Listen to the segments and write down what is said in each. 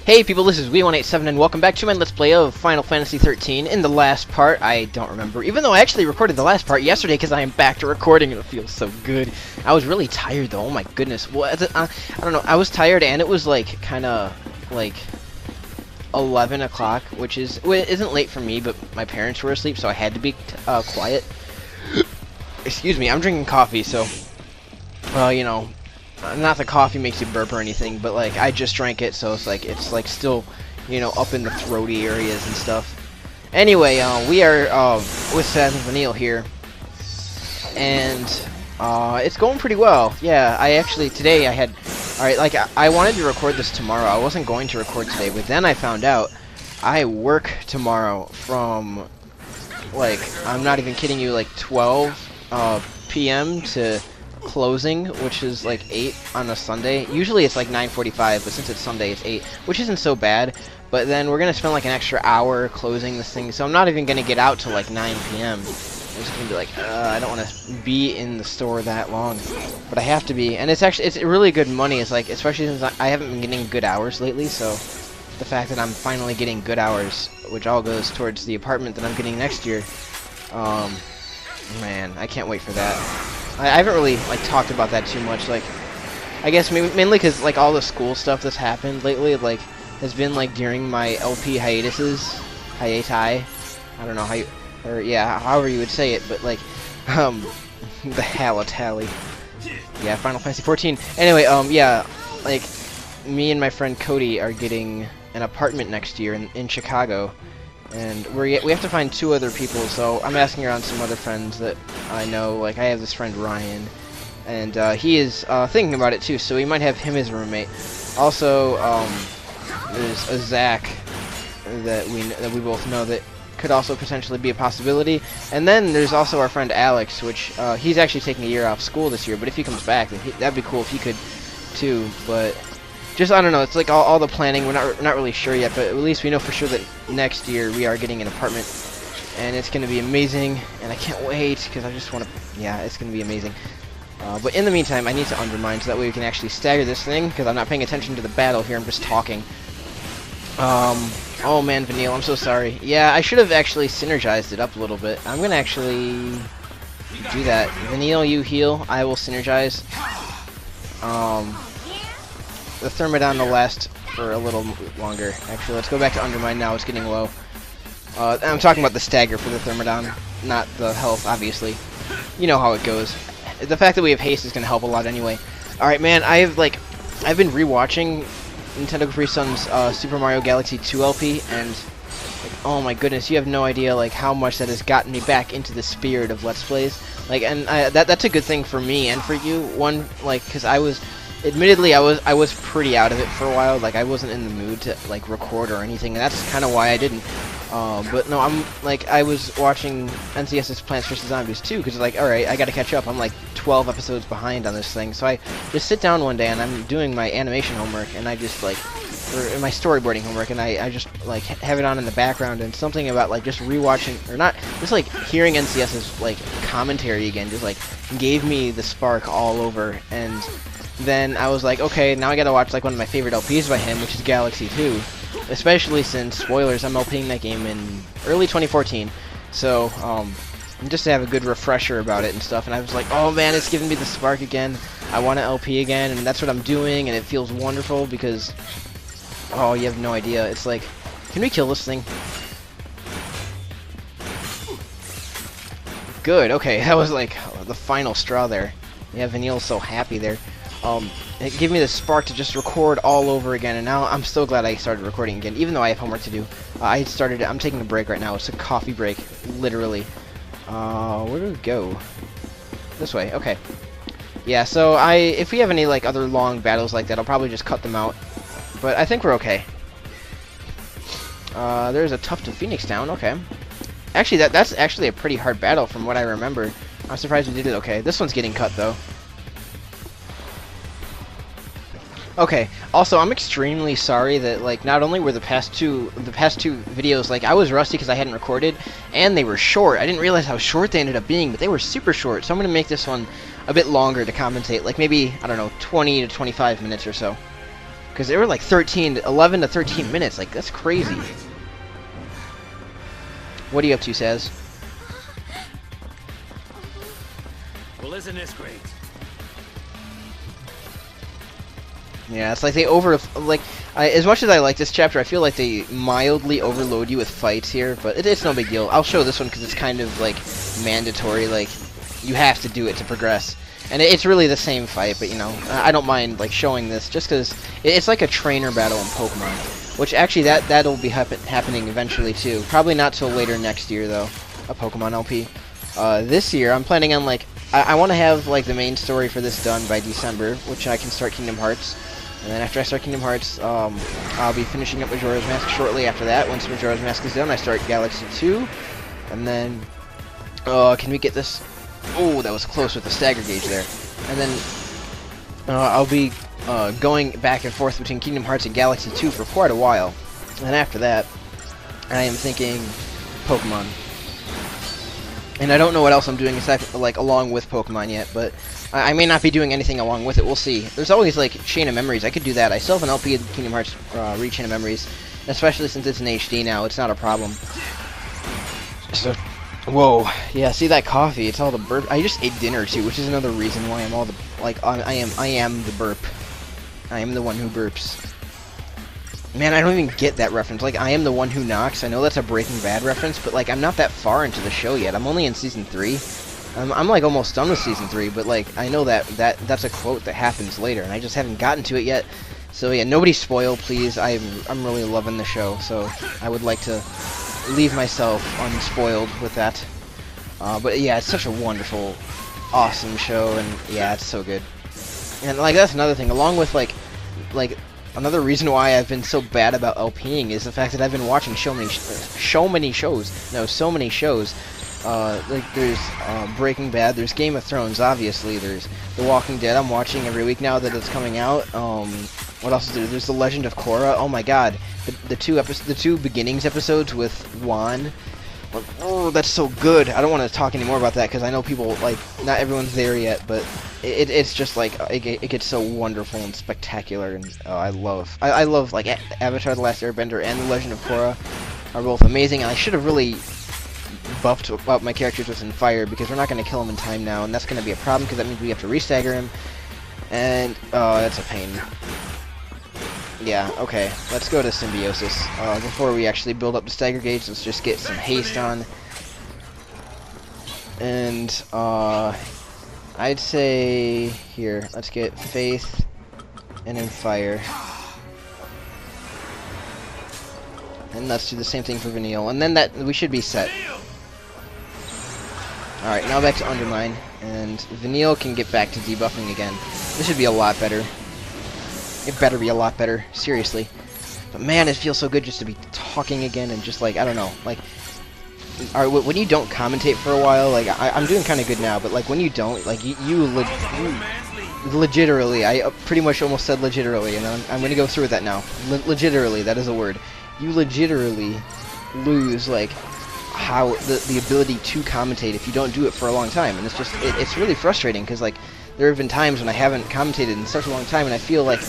Hey people, this is XIII and welcome back to my Let's Play of Final Fantasy XIII. In the last part, I don't remember, even though I actually recorded the last part yesterday because I am back to recording and it feels so good. I was really tired though, oh my goodness. Well, I don't know, I was tired and it was like, kinda, like, 11 o'clock, which isn't late for me, but my parents were asleep, so I had to be quiet. Excuse me, I'm drinking coffee, so, you know, not that coffee makes you burp or anything, but like I just drank it, so it's like still, you know, up in the throaty areas and stuff. Anyway, we are with Seth and Vanille here, and it's going pretty well. Yeah, today I had, alright, like I wanted to record this tomorrow. I wasn't going to record today, but then I found out I work tomorrow from, like, I'm not even kidding you, like 12 p.m. to closing, which is like 8 on a Sunday. Usually it's like 9:45, but since it's Sunday it's 8, which isn't so bad. But then we're gonna spend like an extra hour closing this thing, so I'm not even gonna get out till like 9 p.m. I'm just gonna be like, I don't want to be in the store that long, but I have to be. And it's really good money. It's like, especially since I haven't been getting good hours lately, so the fact that I'm finally getting good hours, which all goes towards the apartment that I'm getting next year, man, I can't wait for that. I haven't really like talked about that too much. Like, I guess mainly because like all the school stuff that's happened lately, like, has been like during my LP hiatuses, hiati. I don't know how you, or yeah, however you would say it, but like, the halatally. Yeah, Final Fantasy XIV. Anyway, yeah, like, me and my friend Cody are getting an apartment next year in Chicago. And we have to find 2 other people, so I'm asking around some other friends that I know. Like, I have this friend Ryan, and he is thinking about it too, so we might have him as a roommate. Also, there's a Zach that we both know that could also potentially be a possibility. And then there's also our friend Alex, which he's actually taking a year off school this year, but if he comes back, then that'd be cool if he could too. But just, I don't know, it's like all the planning, we're not really sure yet, but at least we know for sure that next year we are getting an apartment, and it's going to be amazing, and I can't wait, because I just want to, yeah, it's going to be amazing. But in the meantime, I need to undermine so that way we can actually stagger this thing, because I'm not paying attention to the battle here, I'm just talking. Oh man, Vanille, I'm so sorry. Yeah, I should have actually synergized it up a little bit. I'm going to actually do that. Vanille, you heal, I will synergize. The Thermodon will last for a little longer. Actually, let's go back to Undermine now. It's getting low. I'm talking about the stagger for the Thermodon, not the health, obviously. You know how it goes. The fact that we have haste is going to help a lot anyway. Alright, man, I've been rewatching Nintendo Capri Sun's Super Mario Galaxy 2 LP, and like, oh my goodness, you have no idea like how much that has gotten me back into the spirit of Let's Plays. Like, and that's a good thing for me and for you. One, like, because admittedly, I was pretty out of it for a while. Like, I wasn't in the mood to like record or anything, and that's kind of why I didn't. But no, I was watching NCS's Plants vs Zombies 2 because like, all right, I got to catch up. I'm like 12 episodes behind on this thing, so I just sit down one day and I'm doing my animation homework, and I just like, or my storyboarding homework, and I just like have it on in the background, and something about like just rewatching, or not, just like hearing NCS's like commentary again, just like gave me the spark all over. And then I was like, okay, now I gotta watch like one of my favorite LPs by him, which is Galaxy 2. Especially since, spoilers, I'm LPing that game in early 2014. So, just to have a good refresher about it and stuff. And I was like, oh man, it's giving me the spark again. I want to LP again, and that's what I'm doing, and it feels wonderful because, oh, you have no idea. It's like, can we kill this thing? Good, okay, that was like the final straw there. Yeah, Vanille's so happy there. It gave me the spark to just record all over again, and now I'm so glad I started recording again, even though I have homework to do. I'm taking a break right now. It's a coffee break, literally. Where do we go? This way, okay. Yeah, so if we have any like other long battles like that, I'll probably just cut them out. But I think we're okay. There's a Tuft of Phoenix Down, okay. Actually, that's actually a pretty hard battle from what I remember. I'm surprised we did it okay. This one's getting cut though. Okay, also, I'm extremely sorry that, like, not only were the past two videos, like, I was rusty because I hadn't recorded, and they were short. I didn't realize how short they ended up being, but they were super short, so I'm going to make this one a bit longer to commentate, like maybe, I don't know, 20 to 25 minutes or so. Because they were like 11 to 13 minutes. Like, that's crazy. What are you up to, Saz? Well, isn't this great? Yeah, it's like they as much as I like this chapter, I feel like they mildly overload you with fights here, but it's no big deal. I'll show this one because it's kind of like mandatory, like you have to do it to progress. And it's really the same fight, but you know, I don't mind like showing this just because it's like a trainer battle in Pokemon, which actually that'll be happening eventually too. Probably not till later next year though, a Pokemon LP. This year I'm planning on like I want to have like the main story for this done by December, which I can start Kingdom Hearts. And then after I start Kingdom Hearts, I'll be finishing up Majora's Mask shortly after that. Once Majora's Mask is done, I start Galaxy 2. And then, can we get this? Oh, that was close with the stagger gauge there. And then, I'll be going back and forth between Kingdom Hearts and Galaxy 2 for quite a while. And after that, I am thinking Pokemon. And I don't know what else I'm doing except, like, along with Pokemon yet, but I may not be doing anything along with it. We'll see. There's always, like, Chain of Memories. I could do that. I still have an LP of Kingdom Hearts Chain of Memories, especially since it's in HD now. It's not a problem. So, whoa. Yeah, see that coffee? It's all the burp. I just ate dinner, too, which is another reason why I'm all the, like, I am the burp. I am the one who burps. Man, I don't even get that reference. Like, I am the one who knocks. I know that's a Breaking Bad reference, but, like, I'm not that far into the show yet. I'm only in Season 3. I'm like, almost done with Season 3, but, like, I know that's a quote that happens later, and I just haven't gotten to it yet. So, yeah, nobody spoil, please. I'm really loving the show, so I would like to leave myself unspoiled with that. But, yeah, it's such a wonderful, awesome show, and, yeah, it's so good. And, like, that's another thing. Along with, like... Another reason why I've been so bad about LPing is the fact that I've been watching so many shows. Like there's Breaking Bad, there's Game of Thrones, obviously. There's The Walking Dead. I'm watching every week now that it's coming out. What else is there? There's The Legend of Korra. Oh my God, the two beginnings episodes with Juan. Oh, that's so good. I don't want to talk anymore about that because I know people, like, not everyone's there yet, but it's just like it gets so wonderful and spectacular, and I love like Avatar: The Last Airbender and The Legend of Korra are both amazing. And I should have really buffed up my characters within Fire because we're not going to kill him in time now, and that's going to be a problem because that means we have to restagger him, and that's a pain. Yeah, okay, let's go to Symbiosis. Before we actually build up the stagger gauge, let's just get some haste on. And, I'd say, here, let's get Faith, and then Fire. And let's do the same thing for Vanille, and then we should be set. Alright, now back to Undermine, and Vanille can get back to debuffing again. This should be a lot better. It better be a lot better, seriously. But man, it feels so good just to be talking again and just like, I don't know, like, alright, when you don't commentate for a while, like, I'm doing kind of good now, but like when you don't, like, you legitimately, I pretty much almost said legitimately, and I'm going to go through with that now. Legitimately, that is a word. You legitimately lose, like, how the ability to commentate if you don't do it for a long time, and it's just, it's really frustrating, because, like, there have been times when I haven't commentated in such a long time, and I feel like,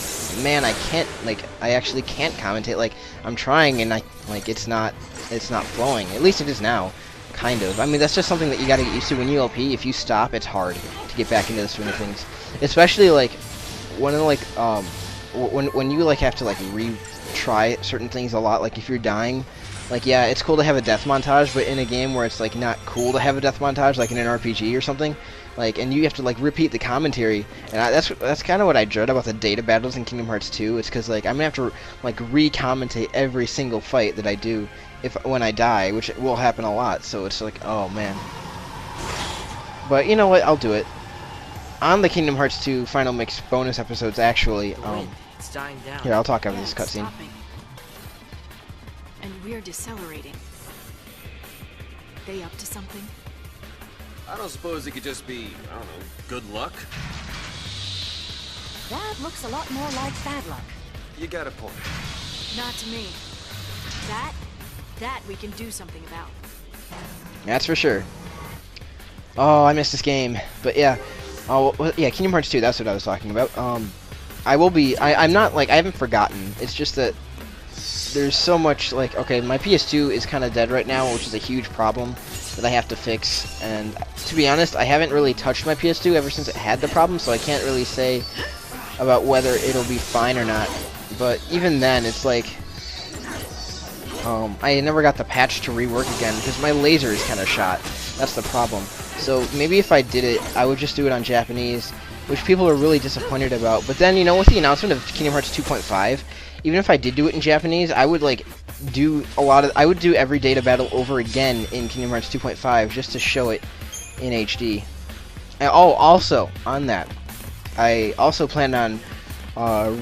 man, I can't, like, I actually can't commentate. Like, I'm trying, and it's not flowing. At least it is now, kind of. I mean, that's just something that you gotta get used to when you LP. If you stop, it's hard to get back into the swing of things. Especially, like, when you, like, have to, like, retry certain things a lot. Like, if you're dying, like, yeah, it's cool to have a death montage, but in a game where it's, like, not cool to have a death montage, like in an RPG or something, like, and you have to, like, repeat the commentary, and that's kind of what I dread about the data battles in Kingdom Hearts 2. It's because, like, I'm gonna have to, like, re-commentate every single fight that I do when I die, which will happen a lot. So it's like, oh man. But you know what? I'll do it on the Kingdom Hearts 2 Final Mix bonus episodes. Actually, it's dying down. Here, I'll talk over this cutscene. And we're decelerating. They up to something? I don't suppose it could just be, I don't know, good luck? That looks a lot more like bad luck. You got a point. Not to me. That we can do something about. That's for sure. Oh, I missed this game. But yeah. Oh, yeah, Kingdom Hearts 2, that's what I was talking about. I will be. I'm not like I haven't forgotten. It's just that there's so much like okay, my PS2 is kind of dead right now, which is a huge problem that I have to fix. And to be honest, I haven't really touched my PS2 ever since it had the problem, so I can't really say about whether it'll be fine or not. But even then, it's like I never got the patch to rework again because my laser is kind of shot. That's the problem. So maybe if I did it, I would just do it on Japanese, which people are really disappointed about. But then, you know, with the announcement of Kingdom Hearts 2.5, even if I did do it in Japanese, I would like I would do every data battle over again in Kingdom Hearts 2.5 just to show it in HD. And, oh, also on that, I also plan on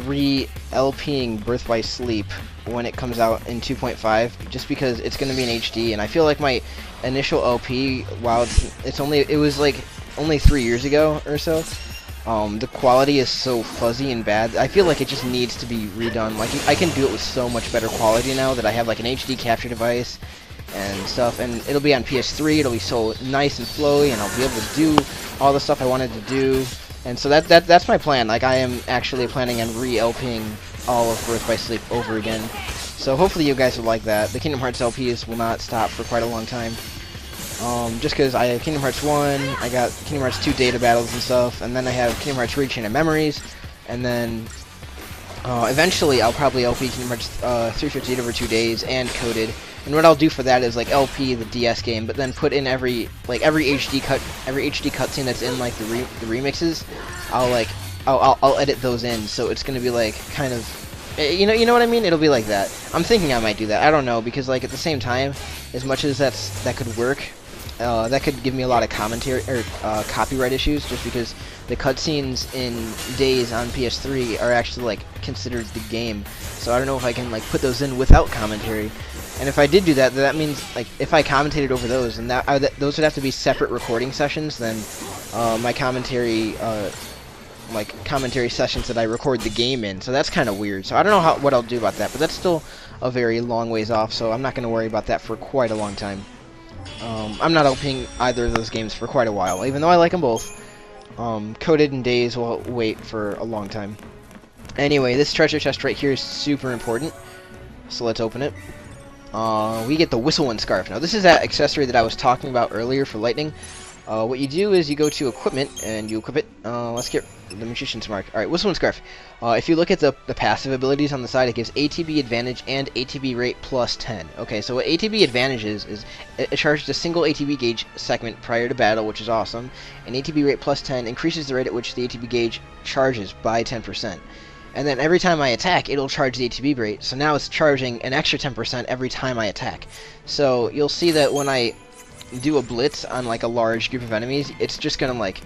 re-LPing Birth by Sleep when it comes out in 2.5, just because it's going to be in HD, and I feel like my initial LP, while it was like only 3 years ago or so, the quality is so fuzzy and bad. I feel like it just needs to be redone. Like I can do it with so much better quality now that I have like an HD capture device and stuff, and it'll be on PS3. It'll be so nice and flowy, and I'll be able to do all the stuff I wanted to do. And so that's my plan. Like I am actually planning on re-LPing all of Birth by Sleep over again. So hopefully you guys will like that. The Kingdom Hearts LPs will not stop for quite a long time. Just because I have Kingdom Hearts 1, I got Kingdom Hearts 2 data battles and stuff, and then I have Kingdom Hearts Chain of Memories, and then eventually I'll probably LP Kingdom Hearts 358 over 2 days and coded. And what I'll do for that is like LP the DS game, but then put in every HD cutscene that's in like the remixes. I'll edit those in, so it's gonna be like kind of, you know what I mean? It'll be like that. I'm thinking I might do that. I don't know, because like at the same time, as much as that could work, that could give me a lot of commentary or copyright issues, just because the cutscenes in Days on PS3 are actually like considered the game. So I don't know if I can like put those in without commentary. And if I did do that, that means like if I commentated over those, and those would have to be separate recording sessions. Then my commentary sessions that I record the game in. So that's kind of weird. So I don't know what I'll do about that, but that's still a very long ways off. So I'm not going to worry about that for quite a long time. I'm not opening either of those games for quite a while, even though I like them both. Coded and Days will wait for a long time. Anyway, this treasure chest right here is super important. So let's open it. We get the Whistlewind scarf. Now this is that accessory that I was talking about earlier for lightning. What you do is you go to equipment and you equip it. Let's get the magician's mark. Alright, Whistlewind scarf. If you look at the passive abilities on the side, it gives ATB advantage and ATB rate plus 10. Okay, so what ATB advantage is it charges a single ATB gauge segment prior to battle, which is awesome. And ATB rate plus 10 increases the rate at which the ATB gauge charges by 10%. And then every time I attack, it'll charge the ATB rate. So now it's charging an extra 10% every time I attack. So you'll see that when I do a blitz on like a large group of enemies, it's just gonna like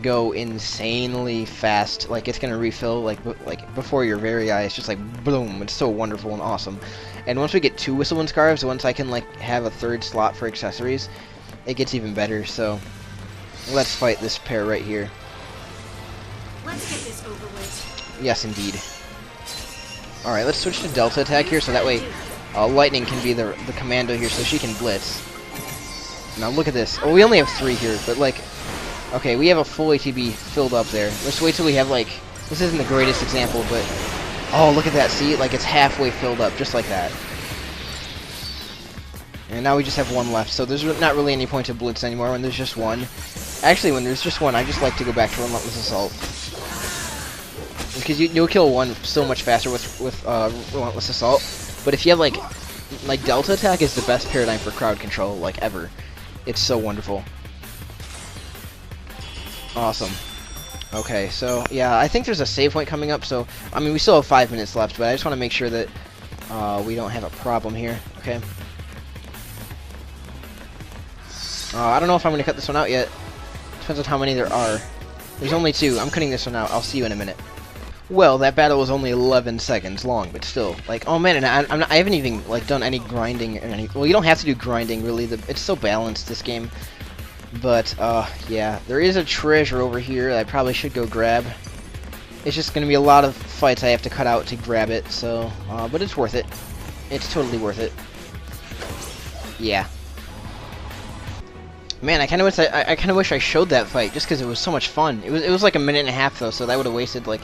go insanely fast. Like it's gonna refill like before your very eyes. Just like boom. It's so wonderful and awesome. And once we get 2 Whistlewind scarves, once I can like have a 3rd slot for accessories, it gets even better. So let's fight this pair right here. Let's get this over with. Yes, indeed. Alright, let's switch to Delta attack here, so that way Lightning can be the commando here, so she can blitz. Now look at this. Oh, we only have 3 here, but like, okay, we have a full ATB filled up there. Let's wait till we have like, this isn't the greatest example, but, oh, look at that, see? Like, it's halfway filled up, just like that. And now we just have 1 left, so there's not really any point to blitz anymore when there's just 1. Actually, when there's just 1, I just like to go back to Relentless Assault. Because you'll kill 1 so much faster with Relentless Assault. But if you have like Delta attack is the best paradigm for crowd control like ever. It's so wonderful. Awesome. Okay, so yeah, I think there's a save point coming up. So I mean, we still have 5 minutes left, but I just want to make sure that we don't have a problem here. Okay. I don't know if I'm going to cut this one out yet. Depends on how many there are. There's only 2. I'm cutting this one out. I'll see you in a minute. Well, that battle was only 11 seconds long, but still, like, oh man, and I haven't even like done any grinding or any. Well, you don't have to do grinding really. It's so balanced, this game. But yeah, there is a treasure over here that I probably should go grab. It's just gonna be a lot of fights I have to cut out to grab it. So, but it's worth it. It's totally worth it. Yeah. Man, I kind of wish I showed that fight just because it was so much fun. It was like a minute and a half though, so that would have wasted like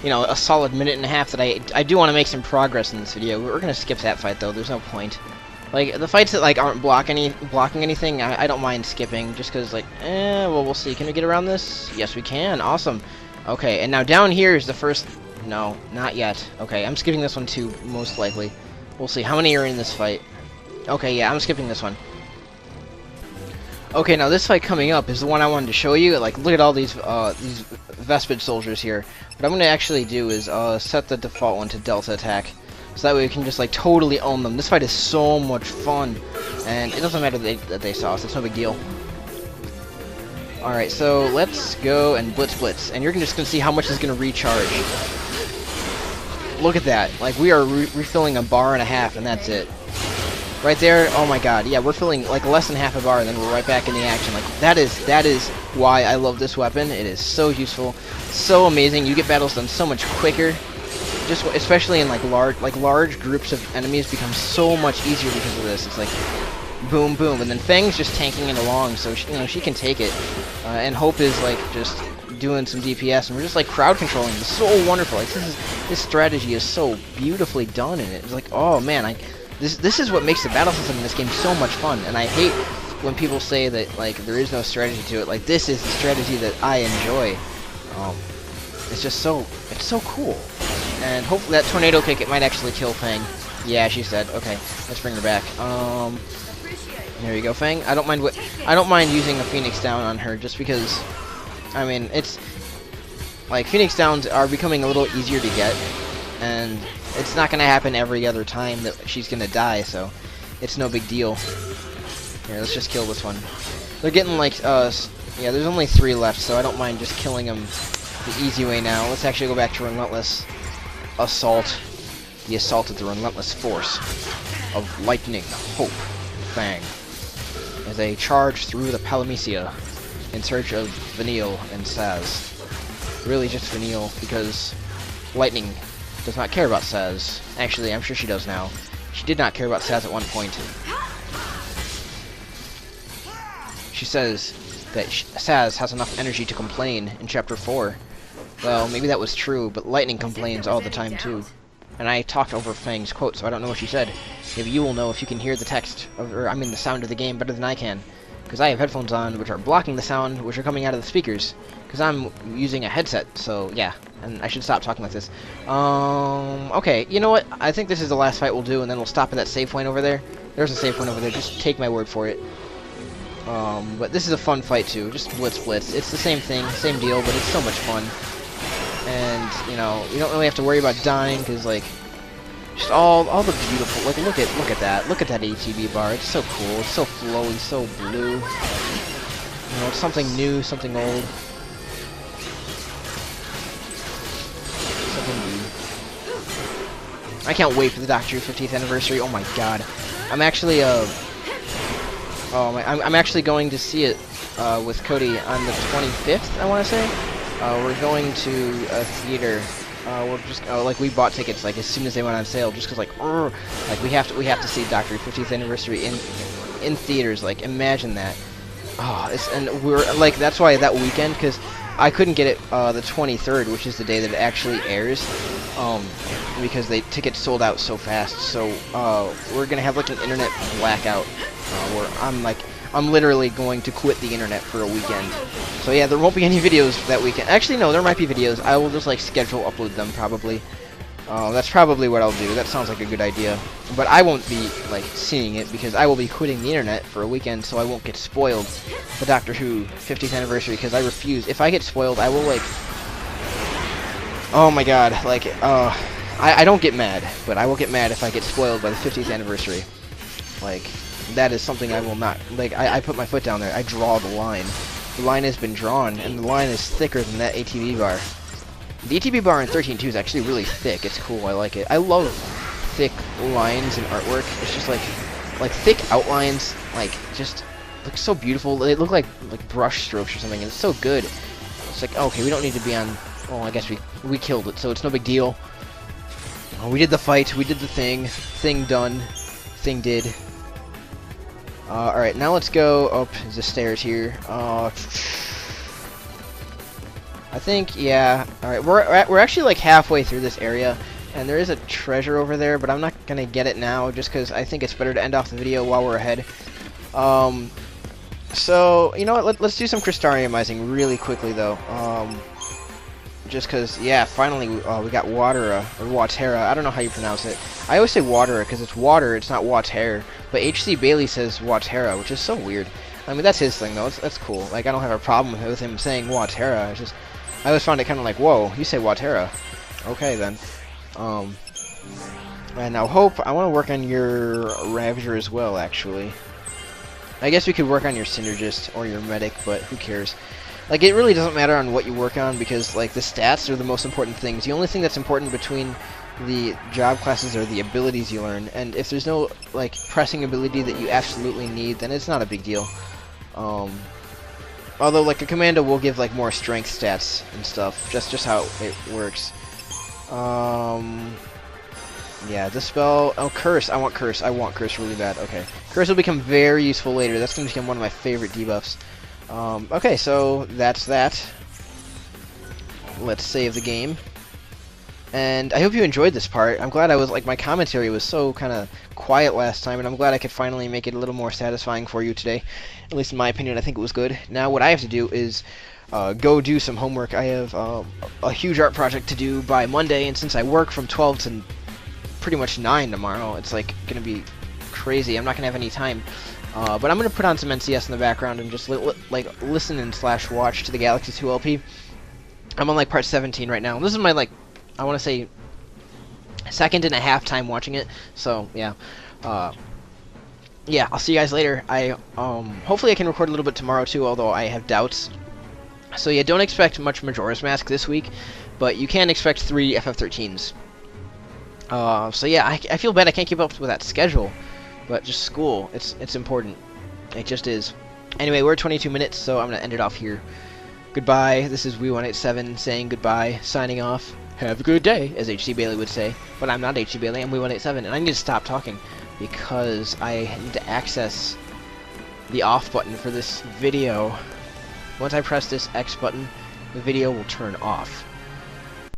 you know, a solid minute and a half that I do want to make some progress in this video. We're gonna skip that fight though. There's no point. Like the fights that like aren't blocking anything, I don't mind skipping just because like, well, we'll see. Can we get around this? Yes, we can. Awesome. Okay, and now down here is the first. No, not yet. Okay, I'm skipping this one too, most likely. We'll see. How many are in this fight? Okay, yeah, I'm skipping this one. Okay, now this fight coming up is the one I wanted to show you. Like, look at all these Vespid soldiers here. What I'm going to actually do is set the default one to Delta attack. So that way we can just, like, totally own them. This fight is so much fun. And it doesn't matter that they saw us. It's no big deal. Alright, so let's go and blitz. And you're just going to see how much is going to recharge. Look at that. Like, we are refilling a bar and a half, and that's it. Right there, oh my god, yeah, we're filling like less than half a bar, and then we're right back in the action. Like that is why I love this weapon. It is so useful, so amazing. You get battles done so much quicker. Just especially in like large groups of enemies become so much easier because of this. It's like boom, boom, and then Fang's just tanking it along, so she, you know, she can take it. And Hope is like just doing some DPS, and we're just like crowd controlling. It's so wonderful. Like this strategy is so beautifully done in it. It's like, oh man, This is what makes the battle system in this game so much fun, and I hate when people say that like there is no strategy to it. Like this is the strategy that I enjoy. It's just it's so cool, and hopefully that tornado kick, it might actually kill Fang. Yeah, she said. Okay, let's bring her back. There you go, Fang. I don't mind using a Phoenix Down on her just because, I mean, it's like Phoenix Downs are becoming a little easier to get, and it's not gonna happen every other time that she's gonna die, so it's no big deal. Here, let's just kill this one. They're getting like, yeah, there's only 3 left, so I don't mind just killing them the easy way now. Let's actually go back to Relentless Assault. The assault of the relentless force of Lightning, Hope, Fang, as they charge through the Palamecia in search of Vanille and Saz. Really just Vanille, because Lightning does not care about Saz. Actually, I'm sure she does now. She did not care about Saz at one point. She says that Saz has enough energy to complain in Chapter 4. Well, maybe that was true, but Lightning complains all the time too. And I talked over Fang's quote, so I don't know what she said. Maybe you will know if you can hear the text, or I mean the sound of the game better than I can. Because I have headphones on, which are blocking the sound, which are coming out of the speakers. Because I'm using a headset, so yeah. And I should stop talking like this. Okay, you know what? I think this is the last fight we'll do, and then we'll stop at that save point over there. There's a save point over there, just take my word for it. But this is a fun fight too, just blitz. It's the same thing, same deal, but it's so much fun. And, you know, you don't really have to worry about dying, because, like, just all the beautiful, like, look at that. Look at that ATB bar. It's so cool. It's so flowy, so blue. You know, it's something new, something old. Something new. I can't wait for the Doctor Who 50th anniversary. Oh my god. I'm actually, I'm actually going to see it, with Cody on the 25th, I want to say. We're going to a theater. We're just like we bought tickets like as soon as they went on sale, just because like we have to see Doctor Who 50th anniversary in theaters. Like imagine that. Oh, and we're like that's why that weekend, because I couldn't get it the 23rd, which is the day that it actually airs, because tickets sold out so fast. So we're gonna have like an internet blackout where I'm literally going to quit the internet for a weekend. So yeah, there won't be any videos that weekend. Actually, no, there might be videos. I will just like schedule upload them probably. That's probably what I'll do. That sounds like a good idea. But I won't be like seeing it because I will be quitting the internet for a weekend, so I won't get spoiled the Doctor Who 50th anniversary, because I refuse. If I get spoiled, I will like. Oh my god, like I don't get mad, but I will get mad if I get spoiled by the 50th anniversary. Like. That is something I will not, like, I put my foot down there. I draw the line. The line has been drawn, and the line is thicker than that ATB bar. The ATB bar in 13.2 is actually really thick. It's cool. I like it. I love thick lines and artwork. It's just like thick outlines, like, just look so beautiful. They look like brush strokes or something, and it's so good. It's like, okay, we don't need to be on, well, I guess we killed it, so it's no big deal. We did the fight. We did the thing. Thing done. Thing did. Alright, now let's go up the stairs here. I think, yeah. Alright, we're actually like halfway through this area, and there is a treasure over there, but I'm not gonna get it now, just because I think it's better to end off the video while we're ahead. So, you know what, let's do some crystariumizing really quickly, though. Just because, yeah, finally we got Watera, or Watera, I don't know how you pronounce it. I always say Watera because it's water, it's not Watera, but H.C. Bailey says Watera, which is so weird. I mean, that's his thing, though, that's cool. Like, I don't have a problem with him saying Watera, it's just, I always found it kind of like, whoa, you say Watera. Okay, then. And now Hope, I want to work on your Ravager as well, actually. I guess we could work on your Synergist or your Medic, but who cares? Like, it really doesn't matter on what you work on, because, like, the stats are the most important things. The only thing that's important between the job classes are the abilities you learn, and if there's no, like, pressing ability that you absolutely need, then it's not a big deal. Although, like, a Commando will give, like, more strength stats and stuff, just how it works. Yeah, Dispel, oh, Curse, I want Curse really bad, okay. Curse will become very useful later, that's going to become one of my favorite debuffs. Okay, so that's that. Let's save the game. And I hope you enjoyed this part. I'm glad my commentary was so kind of quiet last time, and I'm glad I could finally make it a little more satisfying for you today. At least in my opinion, I think it was good. Now what I have to do is go do some homework. I have a huge art project to do by Monday, and since I work from 12 to pretty much 9 tomorrow, it's like gonna be crazy. I'm not gonna have any time. But I'm gonna put on some NCS in the background and just like listen and / watch to the Galaxy 2 LP. I'm on like part 17 right now. This is my I want to say second and a half time watching it. So yeah, yeah. I'll see you guys later. Hopefully I can record a little bit tomorrow too, although I have doubts. So yeah, don't expect much Majora's Mask this week, but you can expect 3 FF13s. So yeah, I feel bad I can't keep up with that schedule. But just school, it's important. It just is. Anyway, we're at 22 minutes, so I'm going to end it off here. Goodbye, this is We187 saying goodbye, signing off. Have a good day, as H.C. Bailey would say. But I'm not H.C. Bailey, I'm We187, and I need to stop talking, because I need to access the off button for this video. Once I press this X button, the video will turn off.